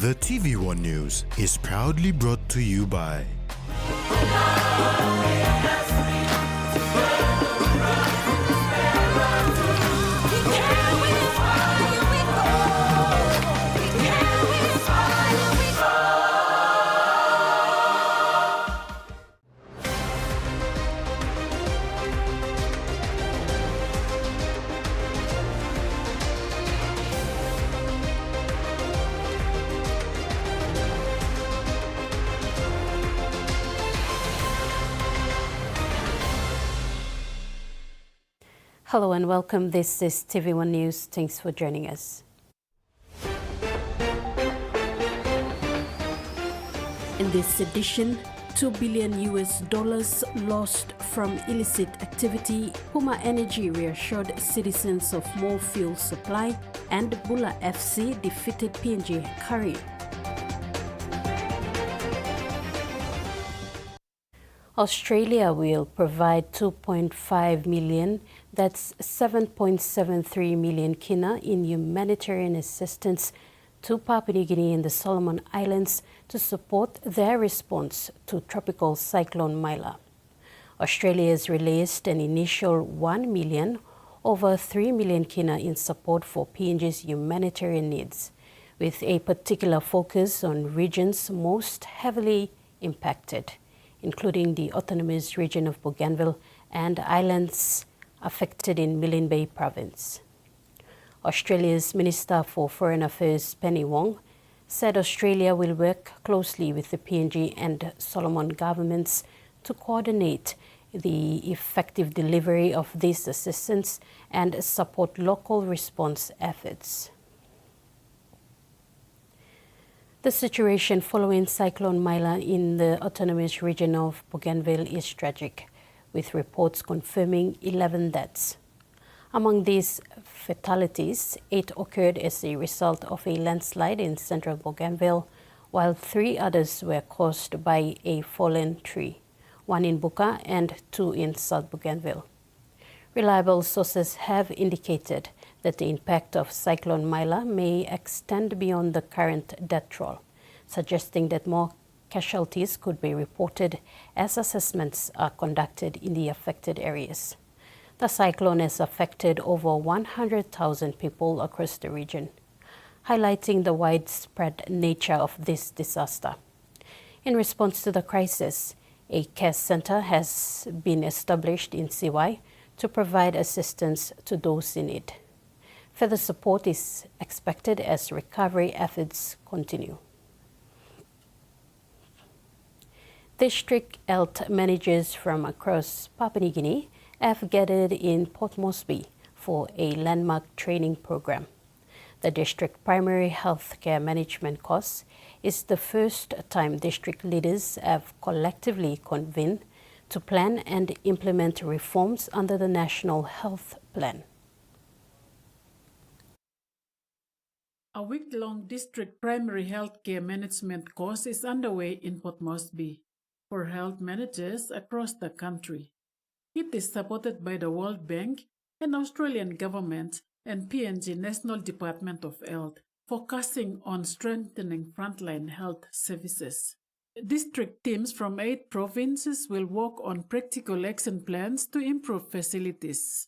The TVWAN News is proudly brought to you by Hello and welcome. This is TVWAN News. Thanks for joining us. In this edition, $2 billion lost from illicit activity, Puma Energy reassured citizens of more fuel supply, and Bula FC defeated PNG Curry. Australia will provide 2.5 million, that's 7.73 million kina in humanitarian assistance to Papua New Guinea and the Solomon Islands to support their response to tropical cyclone Mila. Australia has released an initial 1 million, over 3 million kina in support for PNG's humanitarian needs, with a particular focus on regions most heavily impacted, including the autonomous region of Bougainville and islands affected in Milne Bay province. Australia's Minister for Foreign Affairs Penny Wong said Australia will work closely with the PNG and Solomon governments to coordinate the effective delivery of this assistance and support local response efforts. The situation following Cyclone Mila in the autonomous region of Bougainville is tragic, with reports confirming 11 deaths. Among these fatalities, 8 occurred as a result of a landslide in central Bougainville, while 3 others were caused by a fallen tree, 1 in Buka and 2 in South Bougainville. Reliable sources have indicated that the impact of Cyclone Mila may extend beyond the current death toll, suggesting that more casualties could be reported as assessments are conducted in the affected areas. The cyclone has affected over 100,000 people across the region, highlighting the widespread nature of this disaster. In response to the crisis, a care center has been established in CY to provide assistance to those in need. Further support is expected as recovery efforts continue. District health managers from across Papua New Guinea have gathered in Port Moresby for a landmark training program. The district primary health care management course is the first time district leaders have collectively convened to plan and implement reforms under the National Health Plan. A week-long district primary health care management course is underway in Port Moresby for health managers across the country. It is supported by the World Bank and Australian Government and PNG National Department of Health, focusing on strengthening frontline health services. District teams from 8 provinces will work on practical action plans to improve facilities,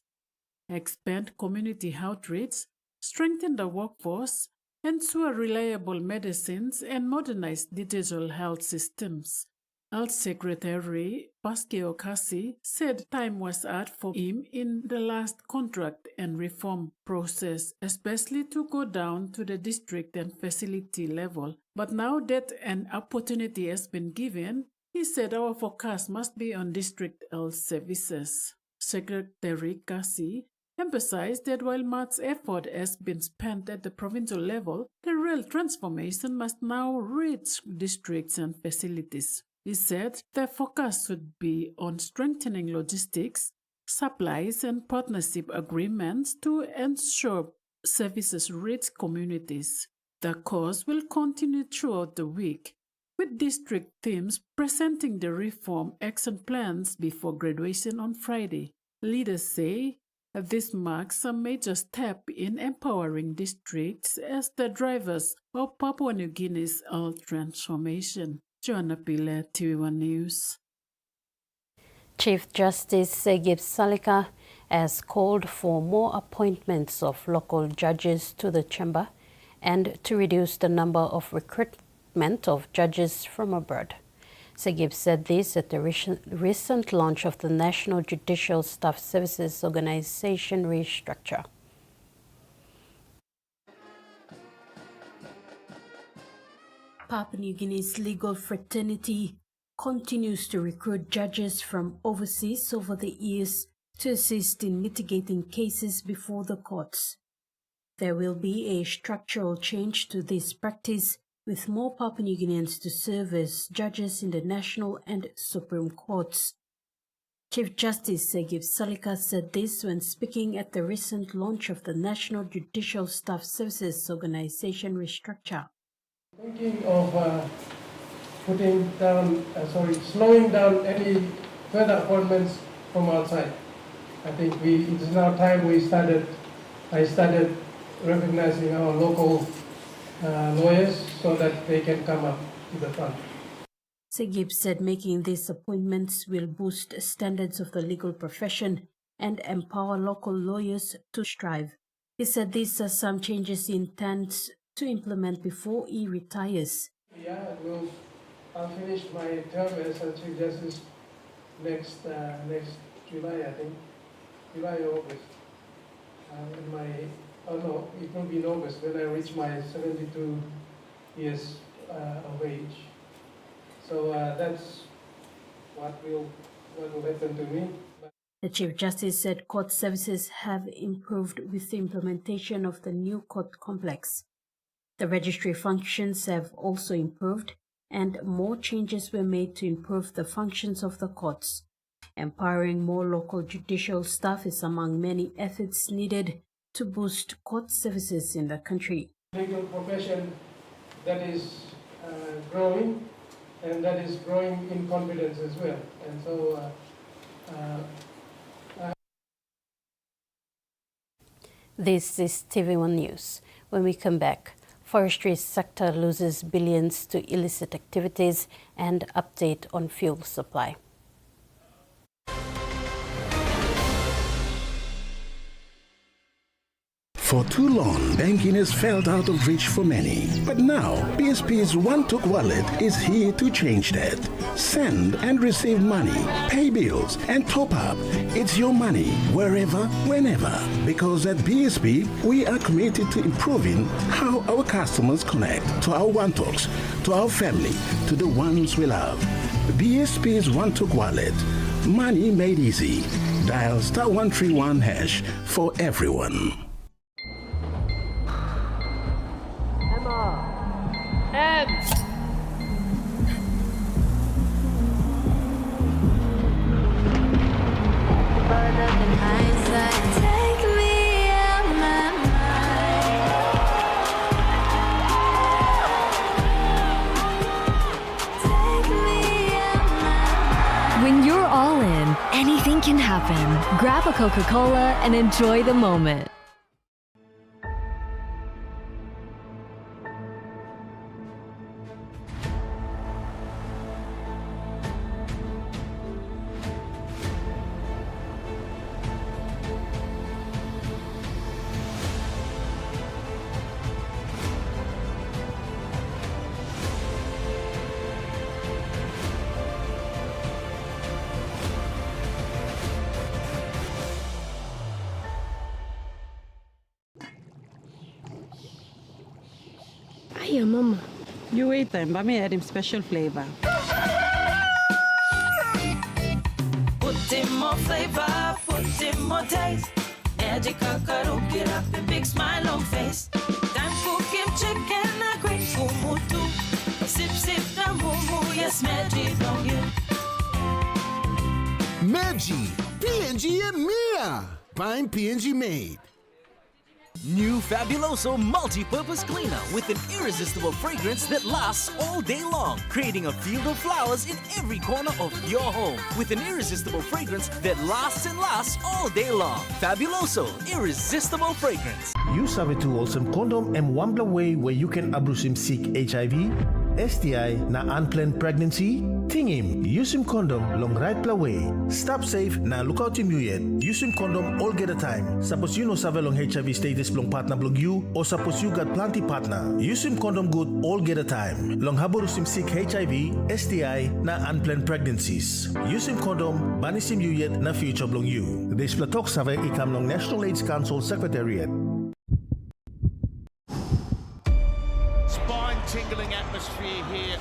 expand community outreach, strengthen the workforce, ensure reliable medicines, and modernize digital health systems. Health Secretary Pascal Okasi said time was up for him in the last contract and reform process, especially to go down to the district and facility level. But now that an opportunity has been given, he said our focus must be on district health services. Secretary Kasi emphasized that while much effort has been spent at the provincial level, the real transformation must now reach districts and facilities. He said their focus should be on strengthening logistics, supplies, and partnership agreements to ensure services reach communities. The course will continue throughout the week, with district teams presenting the reform action plans before graduation on Friday. Leaders say This marks a major step in empowering districts as the drivers of Papua New Guinea's transformation. Joanna Pile, TV1 News. Chief Justice Segib Salika has called for more appointments of local judges to the chamber and to reduce the number of recruitment of judges from abroad. Segib said this at the recent launch of the National Judicial Staff Services Organization restructure. Papua New Guinea's legal fraternity continues to recruit judges from overseas over the years to assist in litigating cases before the courts. There will be a structural change to this practice, with more Papua New Guineans to serve as judges in the National and Supreme Courts. Chief Justice Segib Salika said this when speaking at the recent launch of the National Judicial Staff Services Organization restructure. Thinking of slowing down any further appointments from outside. I think it is now time I started recognizing our local lawyers so that they can come up to the front. Segib said making these appointments will boost standards of the legal profession and empower local lawyers to strive. He said these are some changes he intends to implement before he retires. Yeah, I'll finish my term as Chief Justice next July, I think. July or August. It will be in August when I reach my 72 years of age. So that's what will happen to me. The Chief Justice said court services have improved with the implementation of the new court complex. The registry functions have also improved, and more changes were made to improve the functions of the courts. Empowering more local judicial staff is among many efforts needed to boost court services in the country. Legal profession that is growing, and that is growing in confidence as well. And so This is TV1 News. When we come back, forestry sector loses billions to illicit activities and update on fuel supply. For too long, banking has felt out of reach for many. But now, BSP's One-Took Wallet is here to change that. Send and receive money, pay bills, and top up. It's your money, wherever, whenever. Because at BSP, we are committed to improving how our customers connect to our One-Talks, to our family, to the ones we love. BSP's One-Took Wallet. Money made easy. Dial *131# for everyone. When you're all in, anything can happen. Grab a Coca-Cola and enjoy the moment. Hiya, Mama. You wait then, but me add him special flavor. Put in more flavor, put in more taste. Magic cocoa, get up a big smile on face. Time cooking chicken, a great kumutu. Sip, sip, the mumu, yes, magic on you. Maggi, PNG and Mia. Buying PNG made. New Fabuloso multi-purpose cleaner with an irresistible fragrance that lasts all day long, creating a field of flowers in every corner of your home. With an irresistible fragrance that lasts and lasts all day long. Fabuloso, irresistible fragrance. You sabi tools and condom and one way where you can abrusim seek HIV, STI na unplanned pregnancy? Tingim, use him condom long right way. Stop safe na lookout him yet. Use him condom all get a time. Suppose you know save long HIV status long partner blog you or suppose you got plenty partner. Use him condom good all get a time. Long haborus him seek HIV, STI na unplanned pregnancies. Use him condom banis him yet na future blog you. This platok save ikam long National AIDS Council Secretariat. Tingling atmosphere here.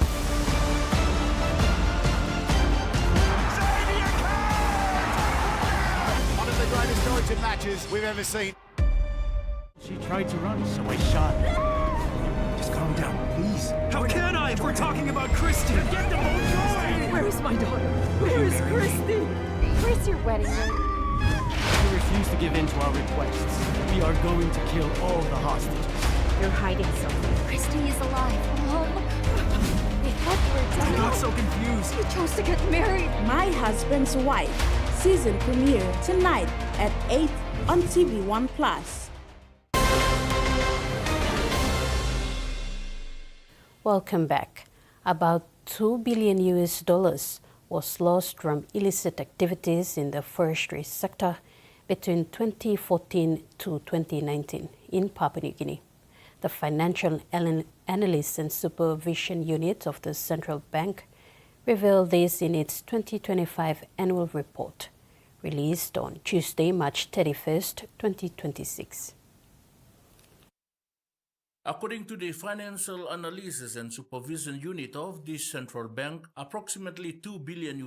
One of the greatest origin matches we've ever seen. She tried to run, so I shot her. Just calm down, please. How can I if we're talking about Christy? Get the boat going! Where is my daughter? Where is Christy? Where's your wedding ring? She refused to give in to our requests. We are going to kill all the hostages. You're hiding something. Christy is alive. Mom. They thought you were dead. I'm not so confused. You chose to get married. My Husband's Wife. Season premiere tonight at 8 on TVWAN+. Welcome back. About $2 billion was lost from illicit activities in the forestry sector between 2014 to 2019 in Papua New Guinea. The Financial Analysis and Supervision Unit of the Central Bank revealed this in its 2025 annual report, released on Tuesday, March 31st, 2026. According to the Financial Analysis and Supervision Unit of the Central Bank, approximately $2 billion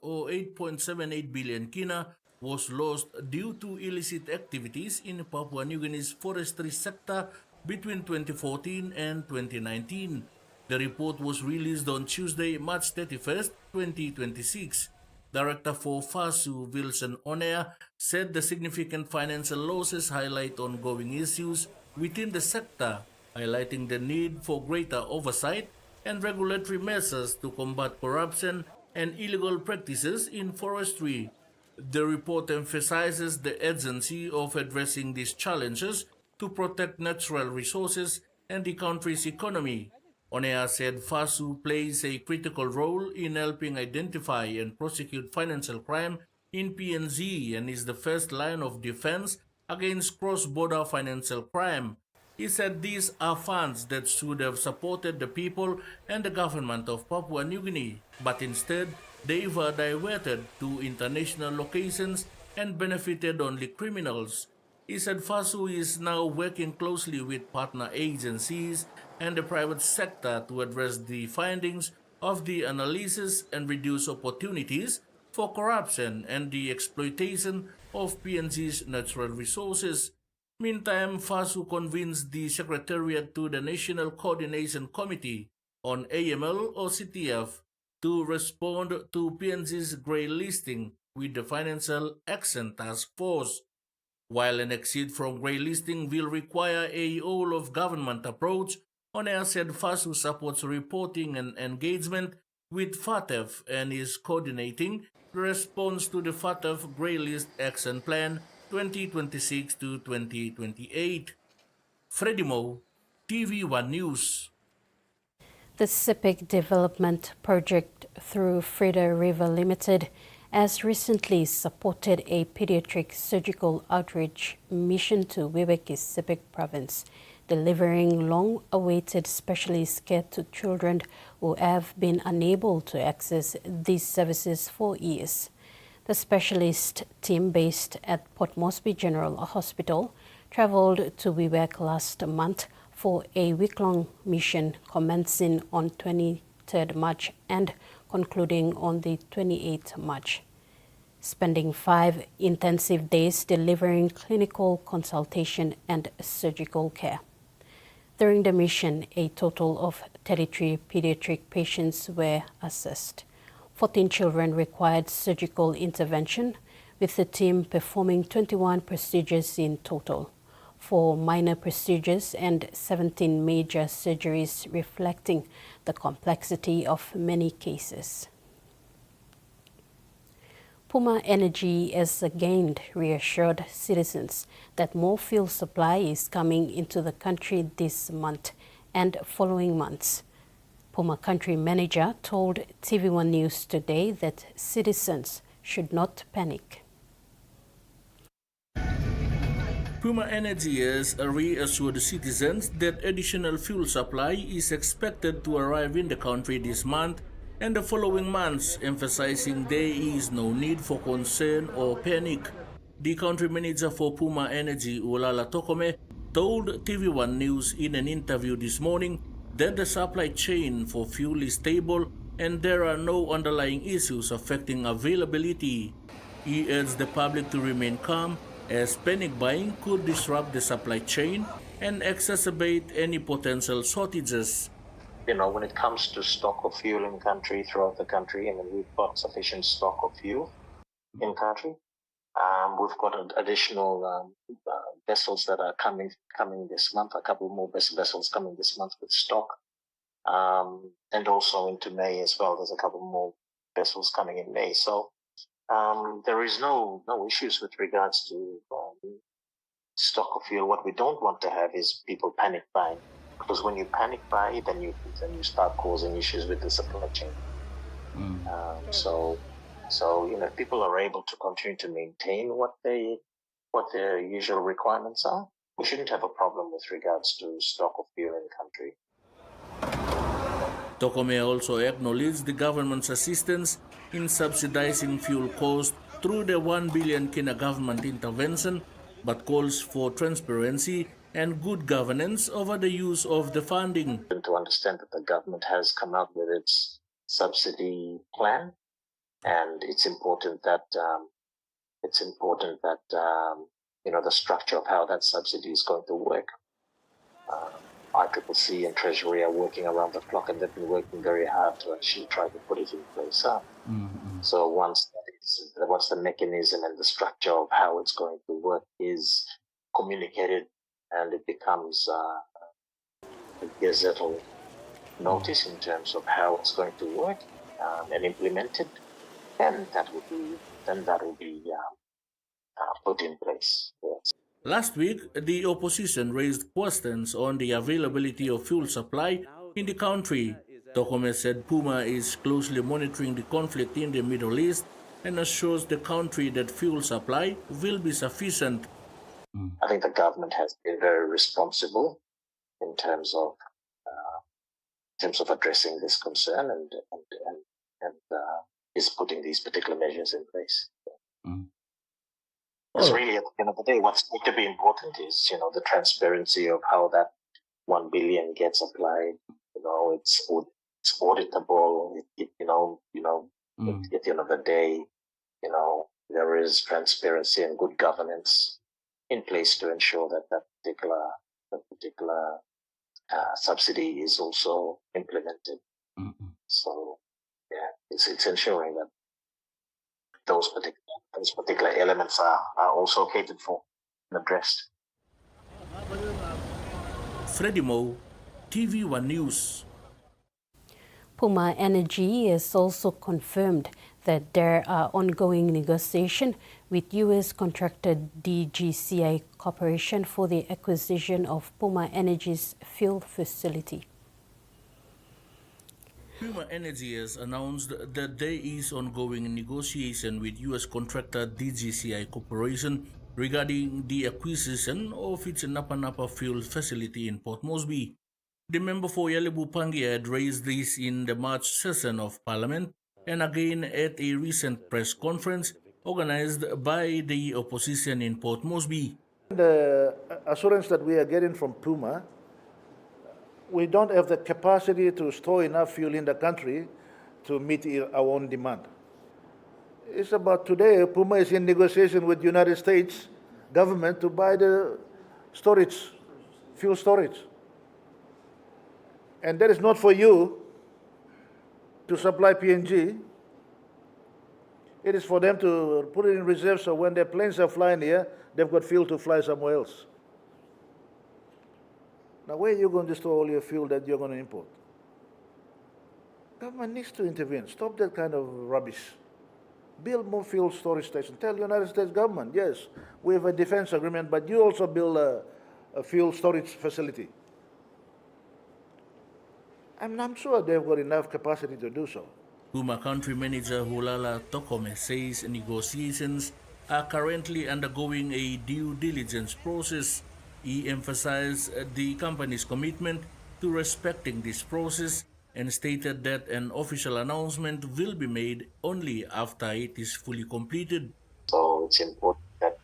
or 8.78 billion kina was lost due to illicit activities in Papua New Guinea's forestry sector between 2014 and 2019. The report was released on Tuesday, March 31st, 2026. Director for FASU, Wilson Onea, said the significant financial losses highlight ongoing issues within the sector, highlighting the need for greater oversight and regulatory measures to combat corruption and illegal practices in forestry. The report emphasizes the urgency of addressing these challenges to protect natural resources and the country's economy. Onea said FASU plays a critical role in helping identify and prosecute financial crime in PNG and is the first line of defense against cross-border financial crime. He said these are funds that should have supported the people and the government of Papua New Guinea, but instead they were diverted to international locations and benefited only criminals. He said FASU is now working closely with partner agencies and the private sector to address the findings of the analysis and reduce opportunities for corruption and the exploitation of PNG's natural resources. Meantime, FASU convenes the Secretariat to the National Coordination Committee on AML or CTF to respond to PNG's grey listing with the Financial Action Task Force. While an exit from grey listing will require a whole-of-government approach, Onea said FASU supports reporting and engagement with FATF and is coordinating the response to the FATF Grey List Action Plan 2026 to 2028. Freddie Mo, TV1 News. The CIPIC Development Project through Frida River Limited has recently supported a pediatric surgical outreach mission to Wibeki CIPIC province, delivering long-awaited specialist care to children who have been unable to access these services for years. The specialist team based at Port Moresby General Hospital traveled to Wibek last month for a week-long mission commencing on 23rd March and concluding on the 28th March, spending 5 intensive days delivering clinical consultation and surgical care. During the mission, a total of 33 pediatric patients were assessed. 14 children required surgical intervention, with the team performing 21 procedures in total. 4 minor procedures and 17 major surgeries, reflecting the complexity of many cases. Puma Energy has again reassured citizens that more fuel supply is coming into the country this month and following months. Puma country manager told TVWAN News today that citizens should not panic. Puma Energy has reassured citizens that additional fuel supply is expected to arrive in the country this month and the following months, emphasizing there is no need for concern or panic. The country manager for Puma Energy, Ulala Tokome, told TVWAN News in an interview this morning that the supply chain for fuel is stable and there are no underlying issues affecting availability. He urged the public to remain calm as panic buying could disrupt the supply chain and exacerbate any potential shortages. You know, when it comes to stock of fuel in country, throughout the country, I mean, we've got sufficient stock of fuel in country. We've got additional vessels that are coming this month, a couple more vessels coming this month with stock. And also into May as well, there's a couple more vessels coming in May. So there is no issues with regards to stock of fuel. What we don't want to have is people panic buying, because when you panic buy, then you start causing issues with the supply chain. So you know, if people are able to continue to maintain what their usual requirements are, we shouldn't have a problem with regards to stock of fuel in country. Tokome also acknowledged the government's assistance in subsidizing fuel costs through the 1 billion Kina government intervention, but calls for transparency and good governance over the use of the funding. To understand that the government has come out with its subsidy plan, and it's important that you know, the structure of how that subsidy is going to work. ICCC and Treasury are working around the clock, and they've been working very hard to actually try to put it in place. So once the mechanism and the structure of how it's going to work is communicated and it becomes a gazettal notice in terms of how it's going to work and implemented, then that will be put in place. Yes. Last week, the opposition raised questions on the availability of fuel supply in the country. Tokome said Puma is closely monitoring the conflict in the Middle East and assures the country that fuel supply will be sufficient. I think the government has been very responsible in terms of addressing this concern and is putting these particular measures in place. Because really, at the end of the day, what's going to be important is, you know, the transparency of how that 1 billion gets applied. You know, it's auditable. At the end of the day, you know, there is transparency and good governance in place to ensure that that particular subsidy is also implemented. So, yeah, it's ensuring that those particular elements are also catered for and addressed. Freddie Mo, TVWAN News. Puma Energy has also confirmed that there are ongoing negotiations with U.S. contractor DGCI Corporation for the acquisition of Puma Energy's fuel facility. Puma Energy has announced that there is ongoing negotiation with U.S. contractor DGCI Corporation regarding the acquisition of its Napa fuel facility in Port Moresby. The member for Yalebu Pangi had raised this in the March session of Parliament and again at a recent press conference organized by the opposition in Port Moresby. The assurance that we are getting from Puma, we don't have the capacity to store enough fuel in the country to meet our own demand. It's about today, Puma is in negotiation with the United States government to buy the storage, fuel storage. And that is not for you to supply PNG. It is for them to put it in reserve so when their planes are flying here, they've got fuel to fly somewhere else. Now, where are you going to store all your fuel that you're going to import? Government needs to intervene. Stop that kind of rubbish. Build more fuel storage stations. Tell the United States government, yes, we have a defense agreement, but you also build a fuel storage facility. I'm sure they've got enough capacity to do so. Puma country manager Hulala Tokome says negotiations are currently undergoing a due diligence process. He emphasized the company's commitment to respecting this process and stated that an official announcement will be made only after it is fully completed. So it's important that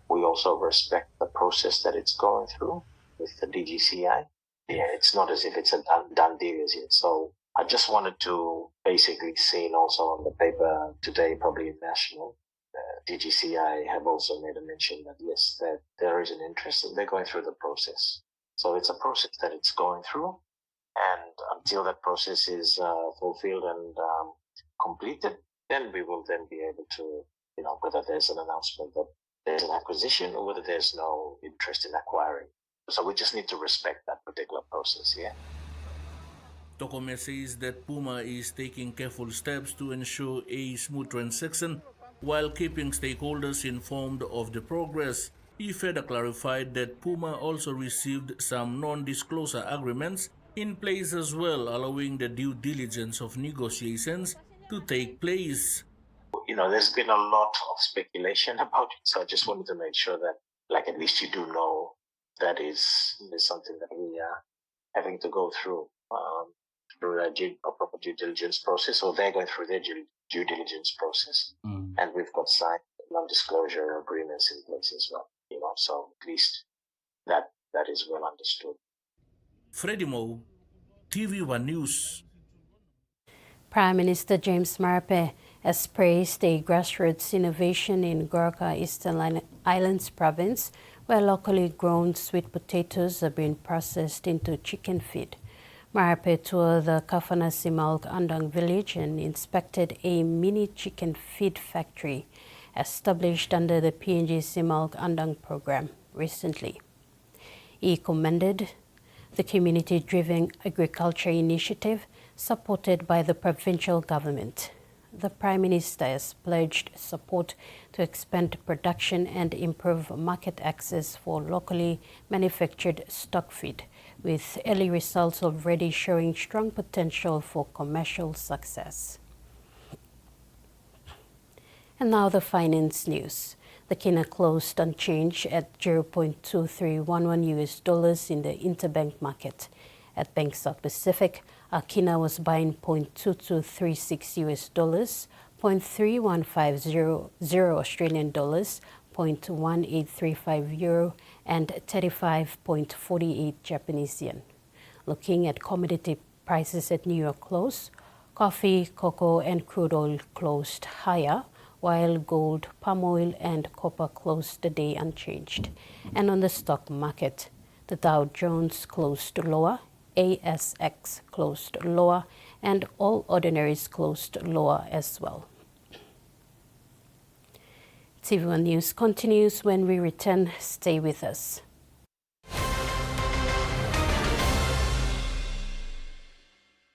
we also respect the process that it's going through with the DGCI. Yeah, it's not as if it's a done deal as yet. So I just wanted to basically see also on the paper today, probably in National, DGCI have also made a mention that yes, that there is an interest and they're going through the process. So it's a process that it's going through, and until that process is fulfilled and completed, then we will then be able to, whether there's an announcement that there's an acquisition or whether there's no interest in acquiring. So we just need to respect that particular process, yeah. Tokome says that Puma is taking careful steps to ensure a smooth transaction while keeping stakeholders informed of the progress. He further clarified that Puma also received some non-disclosure agreements in place as well, allowing the due diligence of negotiations to take place. There's been a lot of speculation about it, so I just wanted to make sure that, at least you do know that is something that we are having to go through a proper due diligence process, or they're going through their due diligence process. And we've got signed non-disclosure agreements in place as well, so at least that is well understood. Freddie Moe, TVWAN News. Prime Minister James Marape has praised a grassroots innovation in Gorka Eastern Islands province, where locally grown sweet potatoes are being processed into chicken feed. Marape toured the Kafana Simalk Andang village and inspected a mini chicken feed factory established under the PNG Simalk Andang program recently. He commended the community-driven agriculture initiative supported by the provincial government. The Prime Minister has pledged support to expand production and improve market access for locally manufactured stock feed, with early results already showing strong potential for commercial success. And now the finance news. The kina closed unchanged at $0.2311 in the interbank market. At Bank South Pacific, our kina was buying $0.2236 $0.3150 Australian dollars, €0.1835 and 35.48 Japanese yen. Looking at commodity prices at New York close, coffee, cocoa and crude oil closed higher, while gold, palm oil and copper closed the day unchanged. And on the stock market, the Dow Jones closed lower, ASX closed lower, and all ordinaries closed lower as well. TV1 News continues when we return. Stay with us.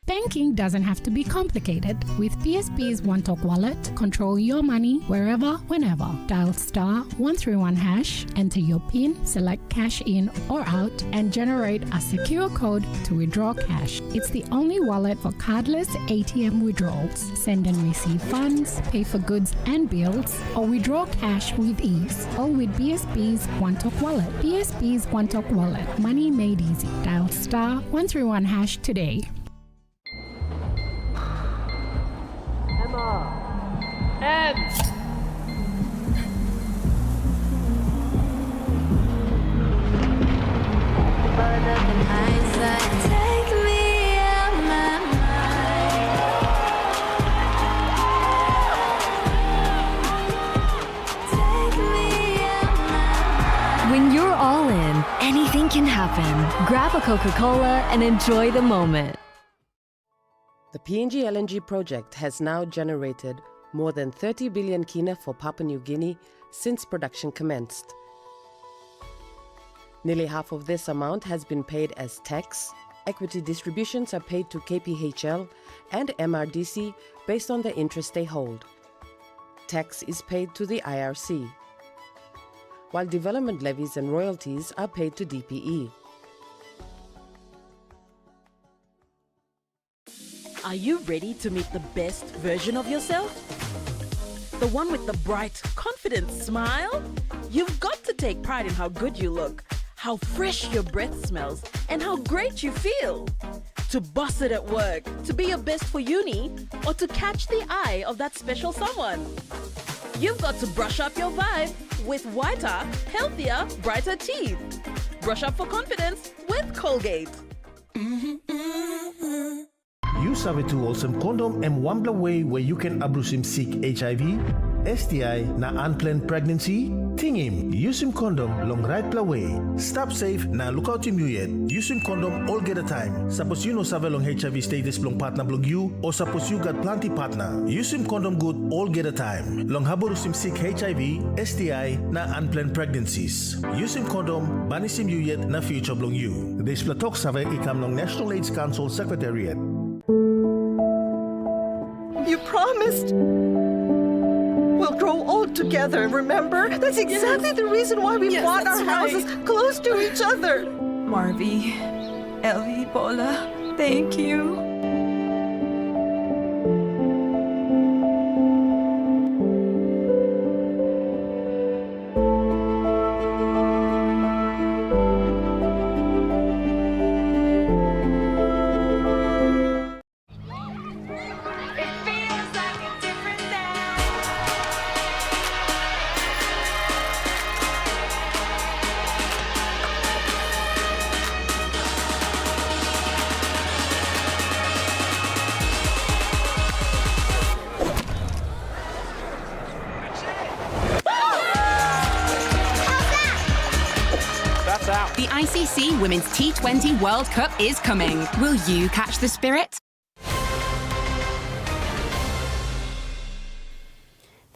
Banking doesn't have to be complicated. With PSP's OneTalk Wallet, control your money wherever, whenever. Dial *131#, enter your PIN, select cash in or out, and generate a secure code to withdraw cash. It's the only wallet for cardless ATM withdrawals. Send and receive funds, pay for goods and bills, or withdraw cash with ease. All with PSP's OneTalk Wallet. PSP's OneTalk Wallet. Money made easy. Dial *131# today. And Take me out my When you're all in, anything can happen. Grab a Coca-Cola and enjoy the moment. The PNG LNG project has now generated more than 30 billion kina for Papua New Guinea since production commenced. Nearly half of this amount has been paid as tax. Equity distributions are paid to KPHL and MRDC based on the interest they hold. Tax is paid to the IRC, while development levies and royalties are paid to DPE. Are you ready to meet the best version of yourself? The one with the bright, confident smile? You've got to take pride in how good you look, how fresh your breath smells, and how great you feel. To boss it at work, to be your best for uni, or to catch the eye of that special someone. You've got to brush up your vibe with whiter, healthier, brighter teeth. Brush up for confidence with Colgate. Use our tools and condom and one way where you can abuse him seek HIV, STI na unplanned pregnancy. Ting him, use him condom long right way. Stop safe na look out him you yet. Use him condom all get a time. Suppose you know save long HIV status long partner blog you or suppose you got plenty partner. Use him condom good all get a time. Long haborus him seek HIV, STI na unplanned pregnancies. Use him condom banis him you yet na future blog you. This platok save ikam long National AIDS Council Secretariat. You promised we'll grow old together, remember? That's exactly the reason why we bought our houses close to each other. Marvy, Elvie, Paula, thank you. The ICC Women's T20 World Cup is coming. Will you catch the spirit?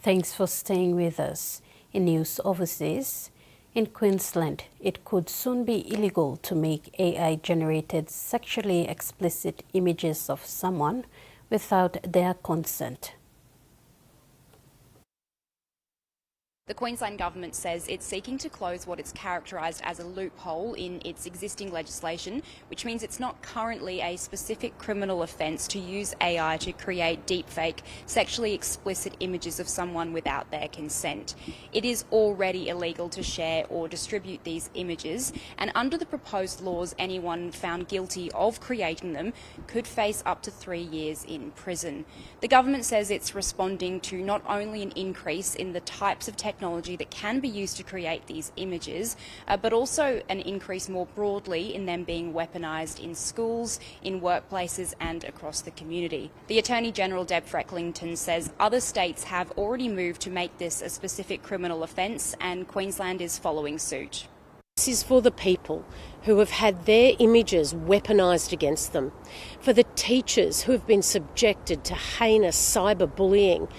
Thanks for staying with us. In news overseas, in Queensland, it could soon be illegal to make AI-generated sexually explicit images of someone without their consent. The Queensland Government says it's seeking to close what it's characterised as a loophole in its existing legislation, which means it's not currently a specific criminal offence to use AI to create deepfake, sexually explicit images of someone without their consent. It is already illegal to share or distribute these images, and under the proposed laws, anyone found guilty of creating them could face up to 3 years in prison. The government says it's responding to not only an increase in the types of technology that can be used to create these images, but also an increase more broadly in them being weaponised in schools, in workplaces and across the community. The Attorney-General Deb Frecklington says other states have already moved to make this a specific criminal offence, and Queensland is following suit. This is for the people who have had their images weaponised against them, for the teachers who have been subjected to heinous cyberbullying,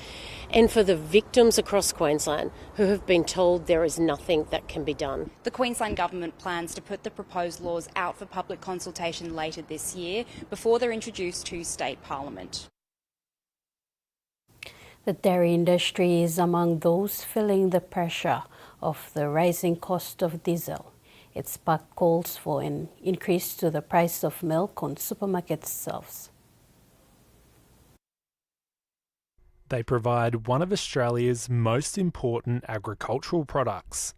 and for the victims across Queensland who have been told there is nothing that can be done. The Queensland Government plans to put the proposed laws out for public consultation later this year before they're introduced to State Parliament. The dairy industry is among those feeling the pressure of the rising cost of diesel. It sparked calls for an increase to the price of milk on supermarket shelves. They provide one of Australia's most important agricultural products.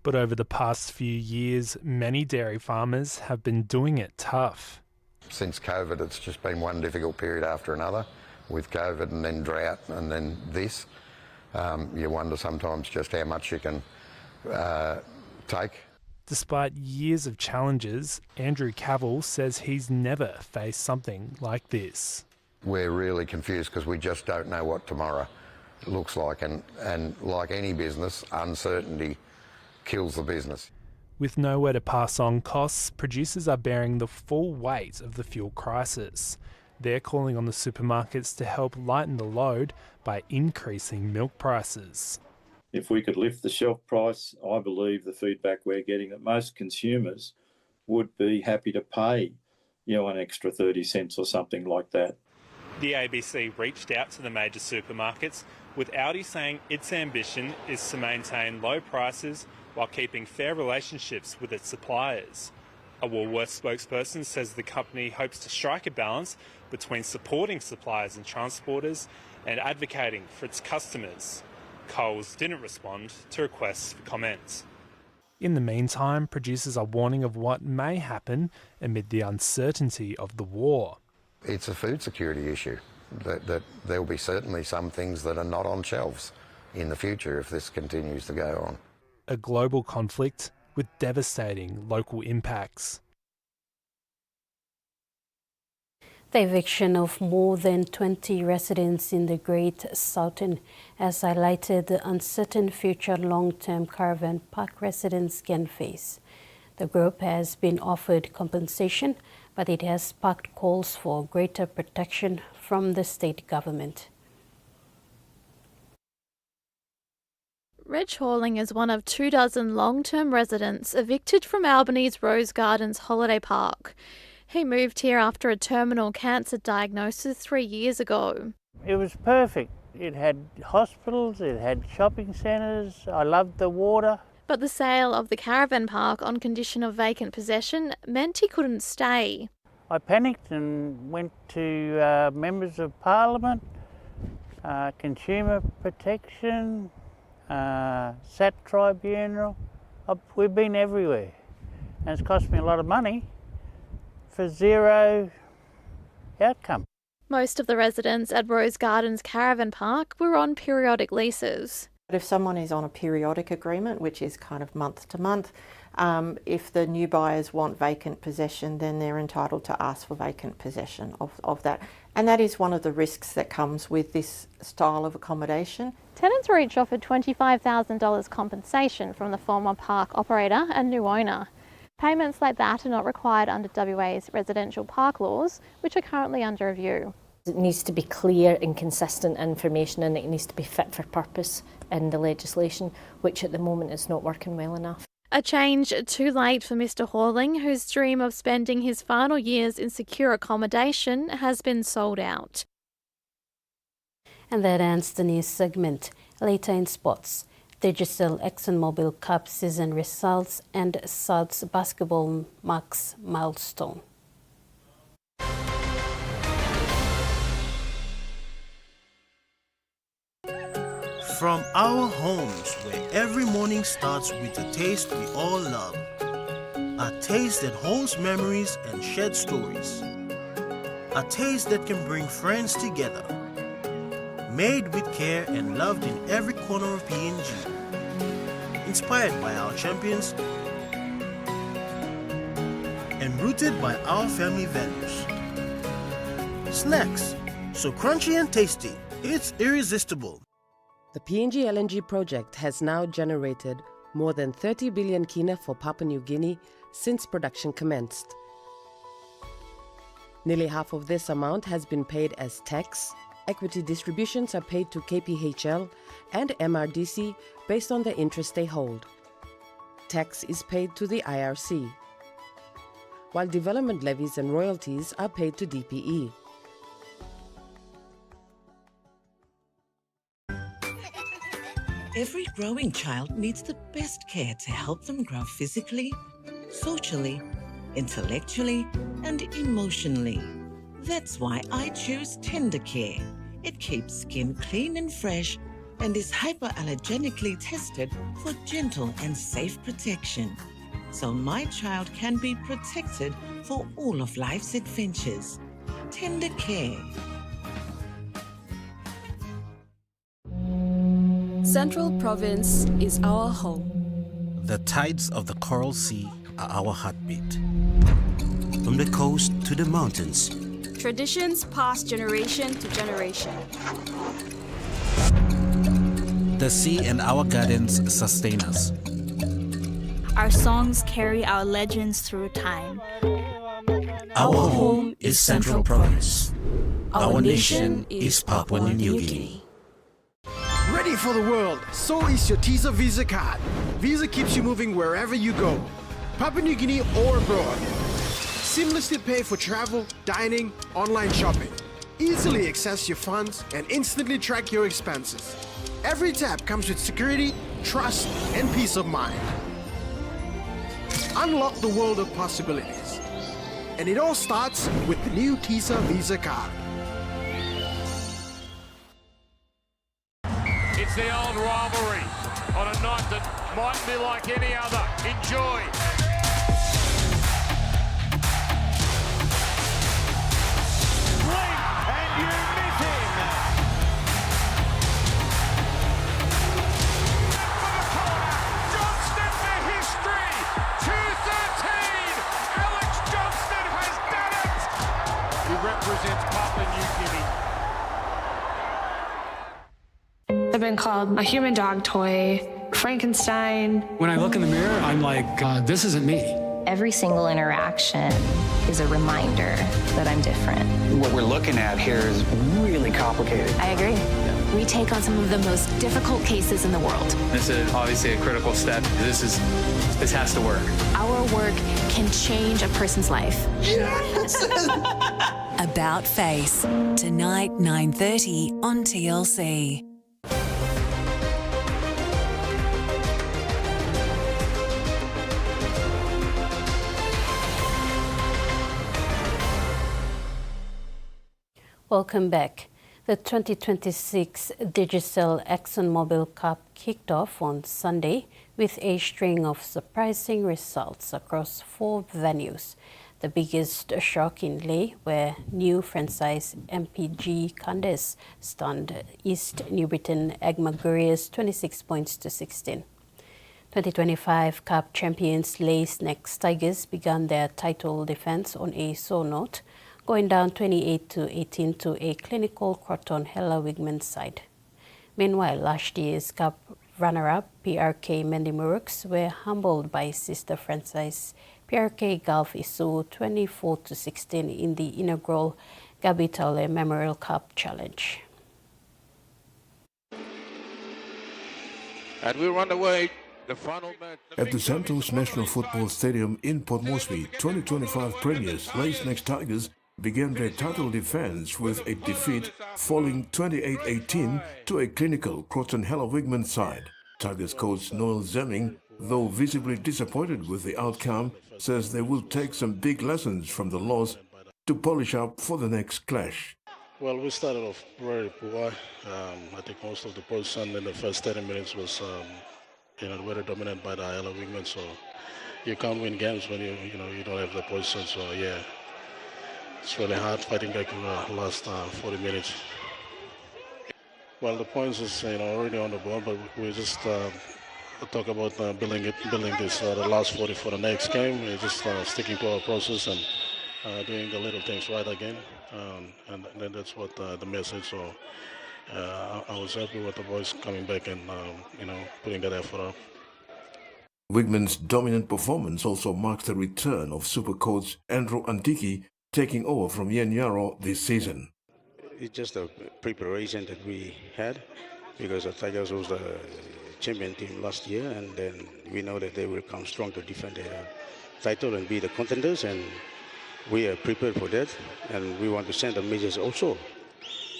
But over the past few years, many dairy farmers have been doing it tough. Since COVID, it's just been one difficult period after another, with COVID and then drought and then this. You wonder sometimes just how much you can take. Despite years of challenges, Andrew Cavill says he's never faced something like this. We're really confused because we just don't know what tomorrow looks like, and like any business, uncertainty kills the business. With nowhere to pass on costs, producers are bearing the full weight of the fuel crisis. They're calling on the supermarkets to help lighten the load by increasing milk prices. If we could lift the shelf price, I believe the feedback we're getting that most consumers would be happy to pay, an extra 30 cents or something like that. The ABC reached out to the major supermarkets, with Aldi saying its ambition is to maintain low prices while keeping fair relationships with its suppliers. A Woolworths spokesperson says the company hopes to strike a balance between supporting suppliers and transporters and advocating for its customers. Coles didn't respond to requests for comments. In the meantime, producers are warning of what may happen amid the uncertainty of the war. It's a food security issue, that there'll be certainly some things that are not on shelves in the future if this continues to go on. A global conflict with devastating local impacts. The eviction of more than 20 residents in the Great Southern has highlighted the uncertain future long-term Caravan Park residents can face. The group has been offered compensation, but it has sparked calls for greater protection from the state government. Reg Horling is one of 24 long-term residents evicted from Albany's Rose Gardens Holiday Park. He moved here after a terminal cancer diagnosis 3 years ago. It was perfect. It had hospitals, it had shopping centres, I loved the water. But the sale of the Caravan Park on condition of vacant possession meant he couldn't stay. I panicked and went to members of Parliament, Consumer Protection, SAT Tribunal. We've been everywhere, and it's cost me a lot of money for zero outcome. Most of the residents at Rose Gardens Caravan Park were on periodic leases. If someone is on a periodic agreement, which is kind of month to month, if the new buyers want vacant possession, then they're entitled to ask for vacant possession of that. And that is one of the risks that comes with this style of accommodation. Tenants were each offered $25,000 compensation from the former park operator and new owner. Payments like that are not required under WA's residential park laws, which are currently under review. It needs to be clear and consistent information, and it needs to be fit for purpose in the legislation, which at the moment is not working well enough. A change too late for Mr. Horling, whose dream of spending his final years in secure accommodation has been sold out. And that ends the news segment. Later in sports, Digital ExxonMobil Cup season results and South's basketball marks milestone. From our homes, where every morning starts with a taste we all love. A taste that holds memories and shared stories. A taste that can bring friends together. Made with care and loved in every corner of PNG. Inspired by our champions and rooted by our family values. Snacks, so crunchy and tasty, it's irresistible. The PNG LNG project has now generated more than 30 billion kina for Papua New Guinea since production commenced. Nearly half of this amount has been paid as tax. Equity distributions are paid to KPHL and MRDC based on the interest they hold. Tax is paid to the IRC, while development levies and royalties are paid to DPE. Every growing child needs the best care to help them grow physically, socially, intellectually, and emotionally. That's why I choose Tender Care. It keeps skin clean and fresh and is hypoallergenically tested for gentle and safe protection. So my child can be protected for all of life's adventures. Tender Care. Central Province is our home. The tides of the Coral Sea are our heartbeat. From the coast to the mountains. Traditions pass generation to generation. The sea and our gardens sustain us. Our songs carry our legends through time. Our home is Central Province. Our nation is Papua New Guinea. Ready ready for the world. So is your TISA Visa card. Visa keeps you moving wherever you go, Papua New Guinea or abroad. Seamlessly pay for travel, dining, online shopping. Easily access your funds and instantly track your expenses. Every tap comes with security, trust, and peace of mind. Unlock the world of possibilities. And it all starts with the new TISA Visa card. It's the old rivalry on a night that might be like any other. Enjoy. Blink and you miss him. For the corner, Johnston for history. 2-13. Alex Johnston has done it. He represents Papua New Guinea. I've been called a human dog toy, Frankenstein. When I look in the mirror, I'm like, this isn't me. Every single interaction is a reminder that I'm different. What we're looking at here is really complicated. I agree. We take on some of the most difficult cases in the world. This is obviously a critical step. This has to work. Our work can change a person's life. Yes! About Face, tonight 9:30 on TLC. Welcome back. The 2026 Digicel ExxonMobil Cup kicked off on Sunday with a string of surprising results across 4 venues. The biggest shock in Lae, where new franchise MPG Candace stunned East New Britain Agmagurias 26 points to 16. 2025 Cup champions Lae Snakes Tigers began their title defense on a sore note, going down 28-18 to a clinical Croton Hella Wigman side. Meanwhile, last year's Cup runner-up PRK Mendimuruks were humbled by sister franchise PRK Gulf Isu 24-16 in the inaugural Gabitale Memorial Cup Challenge. And we're underway. The final match. At the Santos National Football Stadium in Port Moresby, 2025 premiers Lae Snakes Tigers began their title defense with a defeat, falling 28-18 to a clinical Croton Hella Wigman side. Tigers coach Noel Zemming, though visibly disappointed with the outcome, says they will take some big lessons from the loss to polish up for the next clash. Well, we started off very poor. I think most of the possession in the first 30 minutes was very dominant by the Hella Wigmen. So you can't win games when you don't have the possession. So yeah. It's really hard fighting back in the last 40 minutes. Well, the points is already on the board, but we just talk about building this the last 40 for the next game. We're just sticking to our process and doing the little things right again, and then that's what the message. So I was happy with the boys coming back and putting that effort up. Wigman's dominant performance also marks the return of super coach Andrew Antiki, taking over from Yen Yaro this season. It's just a preparation that we had because the Tigers was the champion team last year, and then we know that they will come strong to defend their title and be the contenders, and we are prepared for that, and we want to send a message also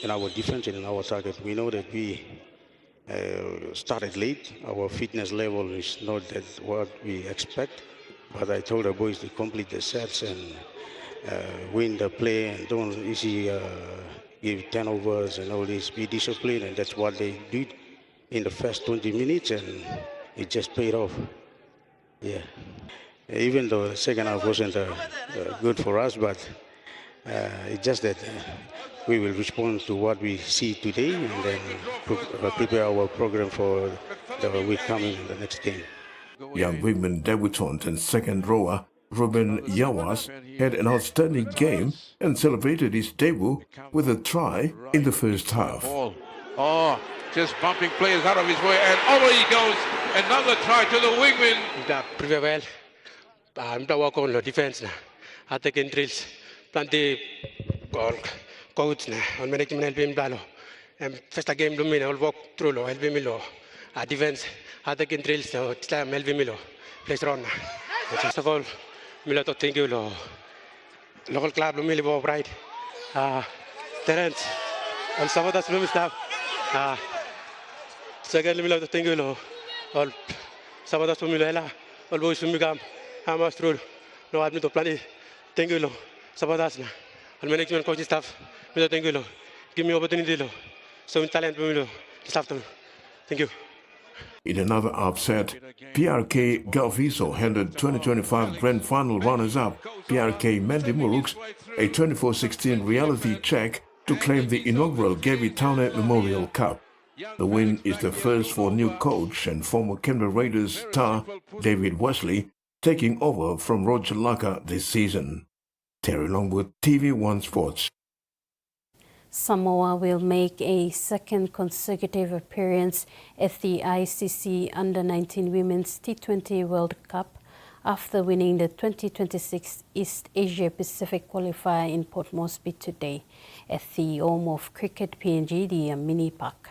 in our defense and in our target. We know that we started late. Our fitness level is not that what we expect, but I told the boys to complete the sets and win the play and don't easy give turnovers and all this, be disciplined, and that's what they did in the first 20 minutes, and it just paid off. Yeah, even though the second half wasn't good for us, but it's just that we will respond to what we see today and then prepare our program for the week coming in the next game. Young Wigman debutant and second rower Ruben Yawas had an outstanding game and celebrated his debut with a try in the first half. Oh, just bumping players out of his way, and over he goes. Another try to the Wigman. Pretty well. I'm the work on the defense. I take drills. Plenty coach on management. First game lumina all walk through lo help me lo. Defense attacking drills so time help me lo. Place run. First of all, me to thank you lo. Local club lumili bo bright. Terence all sabotas lumi staff. Secondly, me to thank you lo. All sabotas lumi lo ela. All boys lumi camp. Hamas through. No admit to plan. Thank you lo. Sabotas na. All management coaching staff. Me to thank you lo. Give me opportunity lo. So talent me lo. This afternoon. Thank you. In another upset, PRK Galviso handed 2025 Grand Final runners-up PRK Mandy Muruks a 24-16 reality check to claim the inaugural Gabby Towner Memorial Cup. The win is the first for new coach and former Canberra Raiders star David Wesley taking over from Roger Laka this season. Terry Longwood, TVWAN Sports. Samoa will make a second consecutive appearance at the ICC Under-19 Women's T20 World Cup after winning the 2026 East Asia Pacific qualifier in Port Moresby today at the home of Cricket PNG, the Mini Park.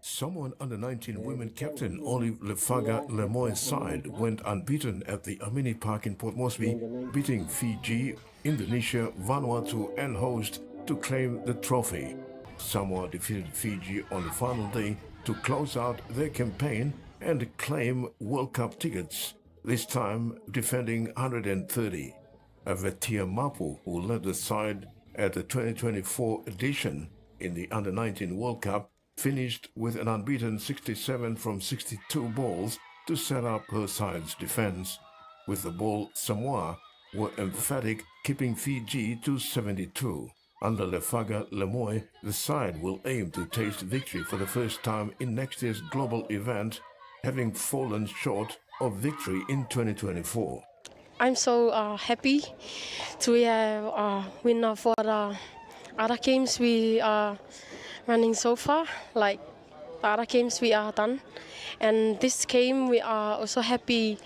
Samoan Under-19 women captain Olive Lefaga Lemoy's side went unbeaten at the Amini Park in Port Moresby, beating Fiji, Indonesia, Vanuatu and host to claim the trophy. Samoa defeated Fiji on the final day to close out their campaign and claim World Cup tickets, this time defending 130. Avetia Mapu, who led the side at the 2024 edition in the Under-19 World Cup, finished with an unbeaten 67 from 62 balls to set up her side's defense. With the ball, Samoa were emphatic, keeping Fiji to 72. Under Lefaga Lemoy, the side will aim to taste victory for the first time in next year's global event, having fallen short of victory in 2024. I'm so happy to win for the other games we are running so far, like the other games we are done. And this game we are also happy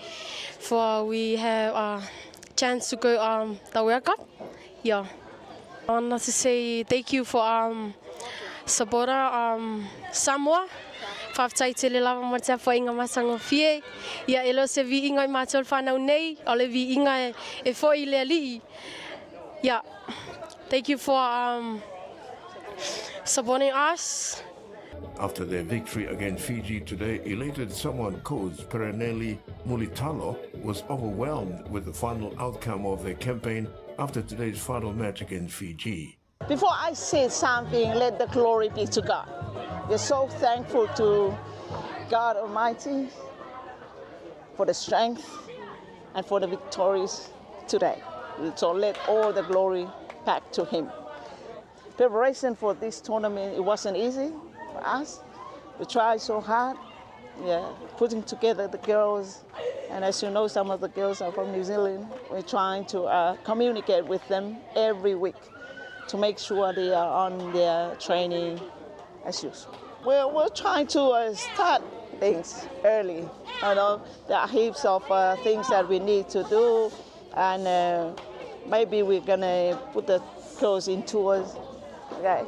for we have a chance to go the World Cup. Yeah. I want to say thank you for supporter Samoa. Faftai tele lava mata fa inga masango fie. Ya elo se vi inga matol fanau nei, ole vi inga e fo ile ali. Yeah. Thank you for supporting us. After their victory against Fiji today, elated Samoan coach Perenelli Mulitalo was overwhelmed with the final outcome of their campaign after today's final match against Fiji. Before I say something, let the glory be to God. We're so thankful to God Almighty for the strength and for the victories today. So let all the glory back to Him. Preparation for this tournament, it wasn't easy for us. We tried so hard, putting together the girls. And as you know, some of the girls are from New Zealand. We're trying to communicate with them every week to make sure they are on their training as usual. We're trying to start things early. You know, there are heaps of things that we need to do, and maybe we're gonna put the girls in tours. Okay,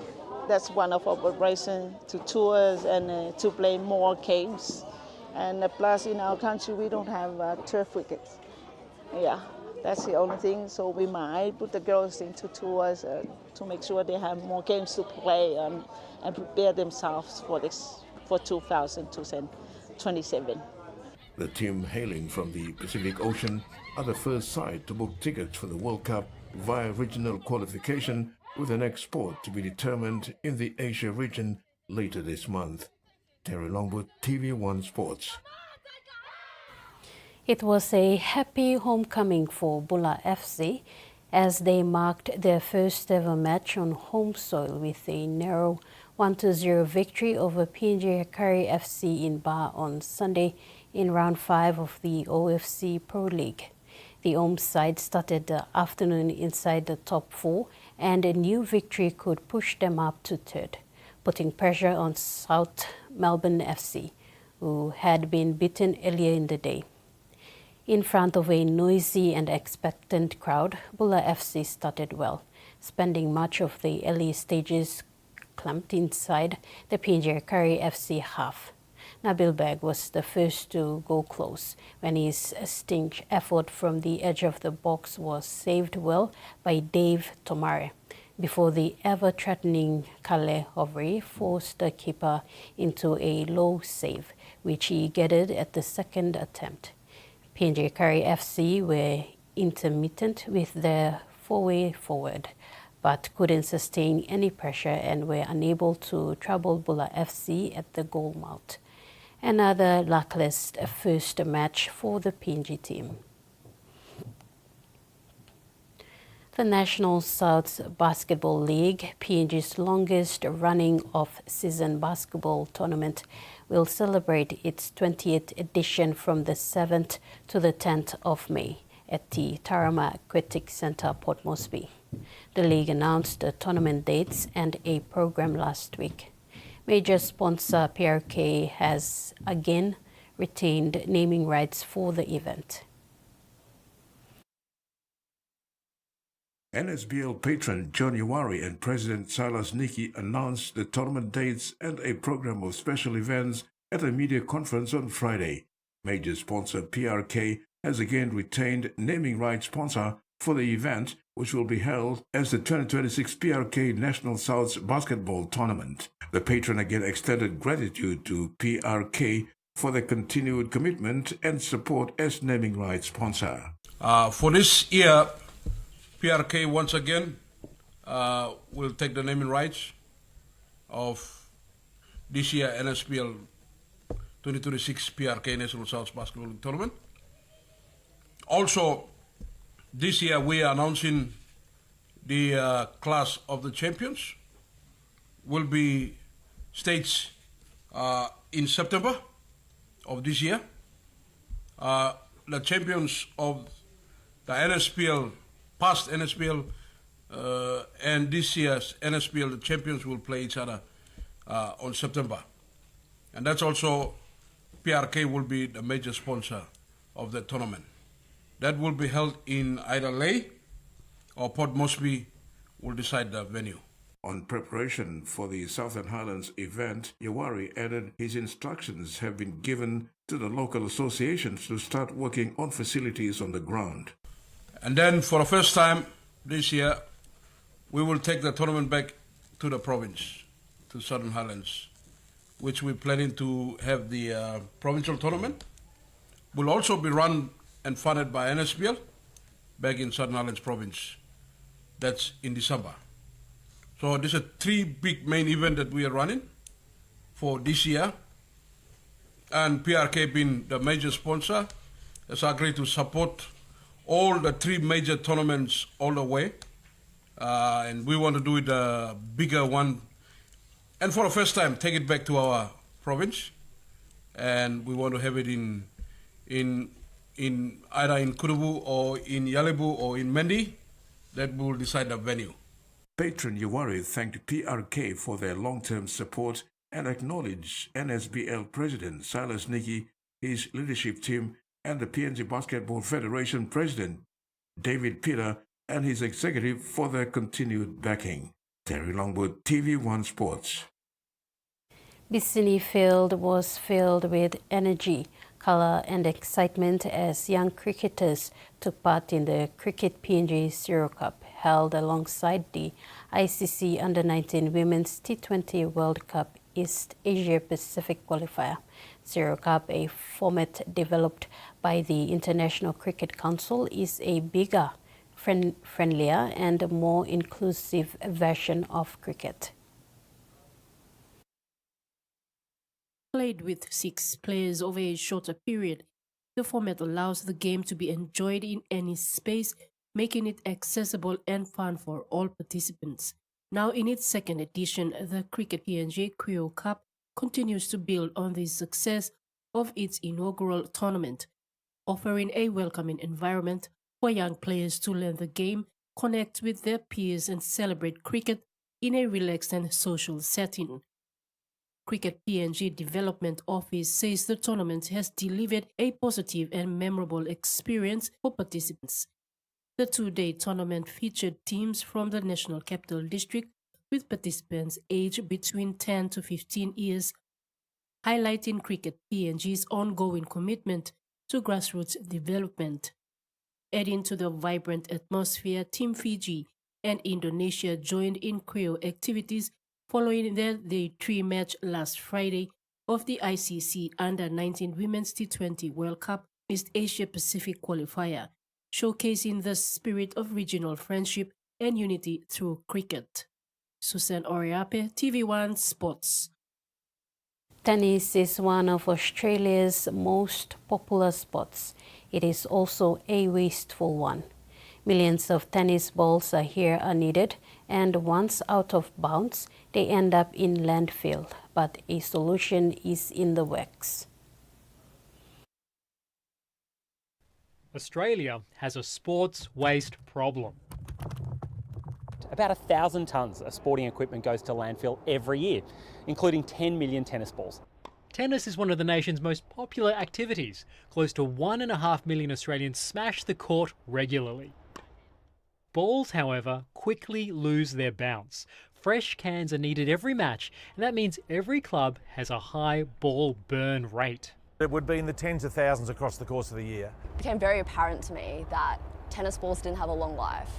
that's one of our preparations, to tours and to play more games. And plus, in our country, we don't have turf wickets. Yeah, that's the only thing. So we might put the girls into tours to make sure they have more games to play and prepare themselves for this, for 2027. The team hailing from the Pacific Ocean are the first side to book tickets for the World Cup via regional qualification, with the next sport to be determined in the Asia region later this month. Terry Longwood, TVWAN Sports. It was a happy homecoming for Bula FC as they marked their first ever match on home soil with a narrow 1-0 victory over PNG Hakari FC in Ba on Sunday in round 5 of the OFC Pro League. The home side started the afternoon inside the top 4, and a new victory could push them up to third, putting pressure on South Melbourne FC, who had been beaten earlier in the day. In front of a noisy and expectant crowd, Bula FC started well, spending much of the early stages clamped inside the PNG Curry FC half. Nabil Beg was the first to go close when his stinch effort from the edge of the box was saved well by Dave Tomare before the ever-threatening Kale Hovri forced the keeper into a low save, which he gathered at the second attempt. PNG Curry FC were intermittent with their four-way forward, but couldn't sustain any pressure and were unable to trouble Bula FC at the goal mouth. Another luckless first match for the PNG team. The National South Basketball League, PNG's longest running off-season basketball tournament, will celebrate its 20th edition from the 7th to the 10th of May at the Tarama Aquatic Center, Port Moresby. The league announced the tournament dates and a program last week. Major sponsor PRK has again retained naming rights for the event. NSBL patron John Iwari and President Silas Niki announced the tournament dates and a program of special events at a media conference on Friday. Major sponsor PRK has again retained naming rights sponsor for the event, which will be held as the 2026 PRK National South Basketball Tournament. The patron again extended gratitude to PRK for their continued commitment and support as naming rights sponsor. For this year, PRK once again will take the naming rights of this year NSBL 2026 PRK National South Basketball Tournament. Also, this year we are announcing the class of the champions will be staged in September of this year. The champions of the NSPL, past NSPL, and this year's NSPL, the champions will play each other on September. And that's also, PRK will be the major sponsor of the tournament. That will be held in either Lae or Port Moresby will decide the venue. On preparation for the Southern Highlands event, Iwari added his instructions have been given to the local associations to start working on facilities on the ground. And then for the first time this year, we will take the tournament back to the province, to Southern Highlands, which we're planning to have the provincial tournament. Will also be run and funded by NSBL back in Southern Highlands province. That's in December. So these are three big main events that we are running for this year. And PRK being the major sponsor has agreed to support all the three major tournaments all the way. And we want to do it a bigger one. And for the first time, take it back to our province. And we want to have it in either in Kurubu or in Yalebu or in Mendi. That will decide the venue. Patron Iwari thanked PRK for their long-term support and acknowledged NSBL President Silas Niki, his leadership team, and the PNG Basketball Federation President David Peter and his executive for their continued backing. Terry Longwood, TV1 Sports. Bissini Field was filled with energy, colour and excitement as young cricketers took part in the Cricket PNG Zero Cup held alongside the ICC Under-19 Women's T20 World Cup East Asia Pacific qualifier. Zero Cup, a format developed by the International Cricket Council, is a bigger, friendlier and more inclusive version of cricket. Played with 6 players over a shorter period, the format allows the game to be enjoyed in any space, making it accessible and fun for all participants. Now in its second edition, the Cricket PNG Quio Cup continues to build on the success of its inaugural tournament, offering a welcoming environment for young players to learn the game, connect with their peers and celebrate cricket in a relaxed and social setting. Cricket PNG Development Office says the tournament has delivered a positive and memorable experience for participants. The two-day tournament featured teams from the National Capital District with participants aged between 10 to 15 years, highlighting Cricket PNG's ongoing commitment to grassroots development. Adding to the vibrant atmosphere, Team Fiji and Indonesia joined in Creole activities following their Day 3 match last Friday of the ICC Under-19 Women's T20 World Cup East Asia Pacific qualifier, showcasing the spirit of regional friendship and unity through cricket. Susan Oriape, TVWAN Sports. Tennis is one of Australia's most popular sports. It is also a wasteful one. Millions of tennis balls are needed, and once out of bounds, they end up in landfill. But a solution is in the works. Australia has a sports waste problem. About 1,000 tonnes of sporting equipment goes to landfill every year, including 10 million tennis balls. Tennis is one of the nation's most popular activities. Close to 1.5 million Australians smash the court regularly. Balls, however, quickly lose their bounce. Fresh cans are needed every match, and that means every club has a high ball burn rate. It would be in the tens of thousands across the course of the year. It became very apparent to me that tennis balls didn't have a long life.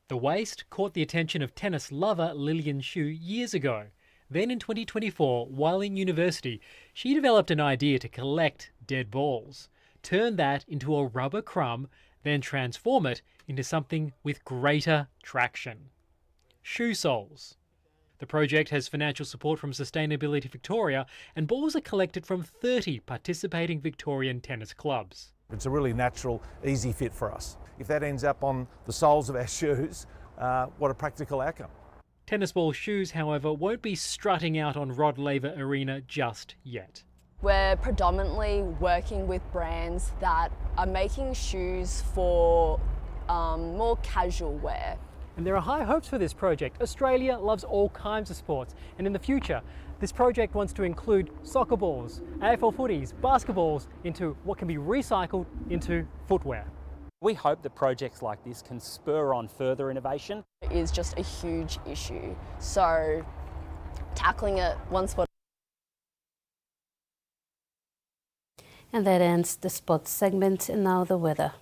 The waste caught the attention of tennis lover Lillian Shu years ago. Then in 2024, while in university, she developed an idea to collect dead balls, turn that into a rubber crumb, then transform it into something with greater traction. Shoe soles. The project has financial support from Sustainability Victoria, and balls are collected from 30 participating Victorian tennis clubs. It's a really natural, easy fit for us. If that ends up on the soles of our shoes, what a practical outcome. Tennis ball shoes, however, won't be strutting out on Rod Laver Arena just yet. We're predominantly working with brands that are making shoes for more casual wear. And there are high hopes for this project. Australia loves all kinds of sports, and in the future, this project wants to include soccer balls, AFL footies, basketballs into what can be recycled into footwear. We hope that projects like this can spur on further innovation. It is just a huge issue, so tackling it one spot. And that ends the sports segment, and now the weather.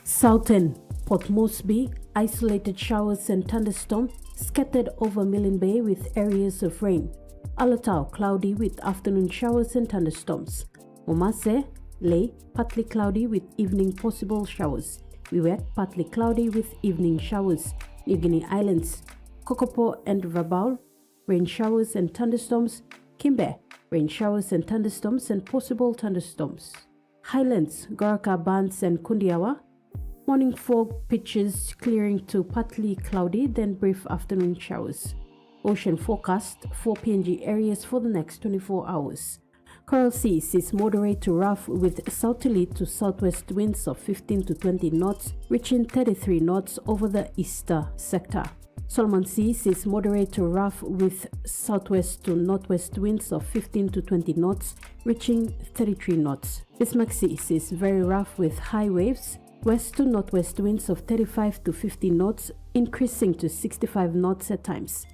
Southern Port Moresby, isolated showers and thunderstorms scattered over Milne Bay with areas of rain. Alatau, cloudy with afternoon showers and thunderstorms. Momase, Ley, partly cloudy with evening possible showers. Wewak, partly cloudy with evening showers. New Guinea Islands, Kokopo and Rabaul, rain showers and thunderstorms. Kimbe, rain showers and thunderstorms and possible thunderstorms. Highlands, Goraka, Bands and Kundiawa, morning fog pitches clearing to partly cloudy, then brief afternoon showers. Ocean forecast for PNG areas for the next 24 hours. Coral Sea sees moderate to rough with southerly to southwest winds of 15 to 20 knots, reaching 33 knots over the eastern sector. Solomon Sea sees moderate to rough with southwest to northwest winds of 15 to 20 knots, reaching 33 knots. Bismarck Sea sees very rough with high waves, west to northwest winds of 35 to 50 knots, increasing to 65 knots at times.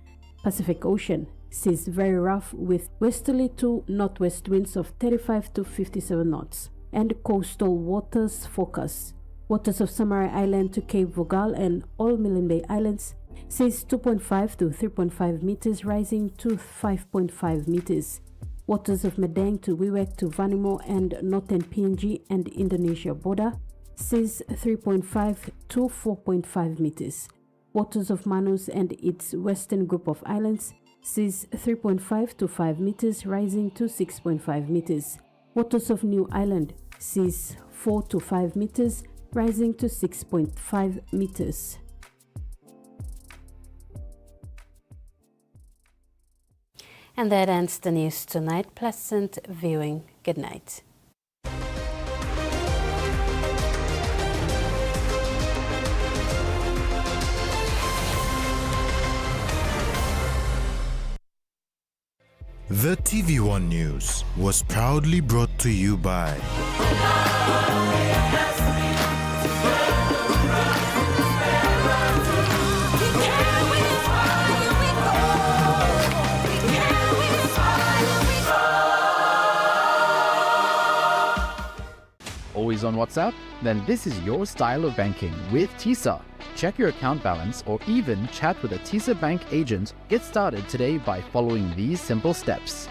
Pacific Ocean sees very rough with westerly to northwest winds of 35 to 57 knots. And coastal waters forecast. Waters of Samarai Island to Cape Vogel and all Milne Bay Islands sees 2.5 to 3.5 meters, rising to 5.5 meters. Waters of Medang to Wewak to Vanimo and northern PNG and Indonesia border sees 3.5 to 4.5 meters. Waters of Manus and its western group of islands sees 3.5 to 5 meters, rising to 6.5 meters. Waters of New Island sees 4 to 5 meters, rising to 6.5 meters. And that ends the news tonight. Pleasant viewing. Good night. The TVWAN News was proudly brought to you by Always on WhatsApp? Then this is your style of banking with TISA. Check your account balance or even chat with a TISA Bank agent. Get started today by following these simple steps.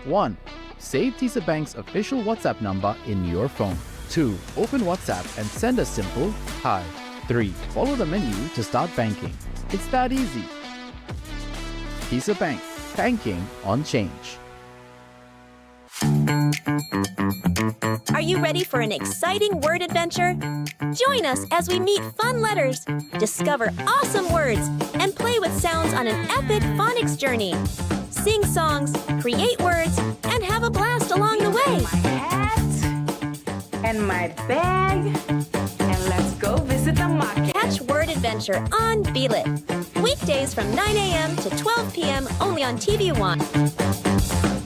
1. Save TISA Bank's official WhatsApp number in your phone. 2. Open WhatsApp and send a simple hi. 3. Follow the menu to start banking. It's that easy. TISA Bank. Banking on change. Are you ready for an exciting word adventure? Join us as we meet fun letters, discover awesome words, and play with sounds on an epic phonics journey. Sing songs, create words, and have a blast along the way. My hat and my bag, and let's go visit the market. Catch Word Adventure on Feel It. Weekdays from 9 a.m. to 12 p.m. only on TVWAN.